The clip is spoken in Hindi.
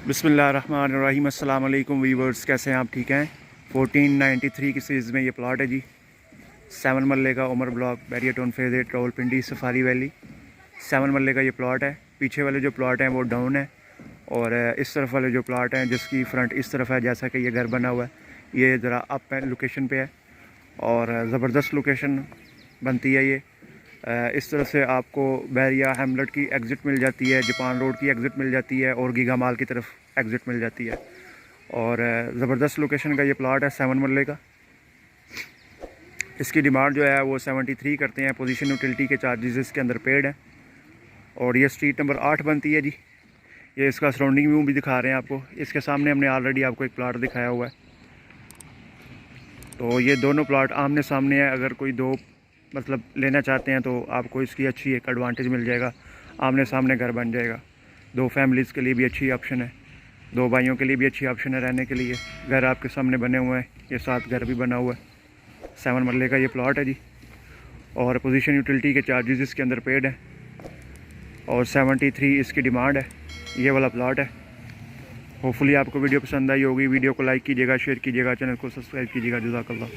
बिस्मिल्लाहिर्रहमानिर्रहीम। अस्सलाम वालेकुम वीवर्स, कैसे हैं आप? ठीक हैं। 1493 की सीरीज़ में ये प्लॉट है जी, 7 मरले का Umar block, Bahria town phase, Rawalpindi, safari valley. 7 मरले का ये प्लॉट है। पीछे वाले जो प्लॉट हैं वो डाउन है, और इस तरफ वाले जो प्लॉट हैं जिसकी फ्रंट इस तरफ है, जैसा कि ये घर बना हुआ है, ये ज़रा अप लोकेशन पे है और ज़बरदस्त लोकेशन बनती है ये। इस तरह से आपको बैरिया हैमलेट की एग्ज़िट मिल जाती है, जापान रोड की एग्ज़िट मिल जाती है और गीगा माल की तरफ एग्ज़िट मिल जाती है। और ज़बरदस्त लोकेशन का ये प्लॉट है 7 मरले का। इसकी डिमांड जो है वो 73 करते हैं। पोजीशन यूटिलिटी के चार्जेस इसके अंदर पेड हैं। और ये स्ट्रीट नंबर 8 बनती है जी। ये इसका सराउंडिंग व्यू भी दिखा रहे हैं आपको। इसके सामने हमने ऑलरेडी आपको एक प्लॉट दिखाया हुआ है। तो ये दोनों प्लॉट आमने सामने है। अगर कोई दो मतलब लेना चाहते हैं तो आपको इसकी अच्छी एक एडवांटेज मिल जाएगा, आमने सामने घर बन जाएगा। दो फैमिलीज़ के लिए भी अच्छी ऑप्शन है, दो भाइयों के लिए भी अच्छी ऑप्शन है रहने के लिए। घर आपके सामने बने हुए हैं, ये साथ घर भी बना हुआ है। 7 मरले का ये प्लॉट है जी, और पोजीशन यूटिलिटी के चार्जेस इसके अंदर पेड हैं, और 73 इसकी डिमांड है। ये वाला प्लॉट है। होपफुली आपको वीडियो पसंद आई होगी। वीडियो को लाइक कीजिएगा, शेयर कीजिएगा, चैनल को सब्सक्राइब कीजिएगा। जज़ाकल्लाह।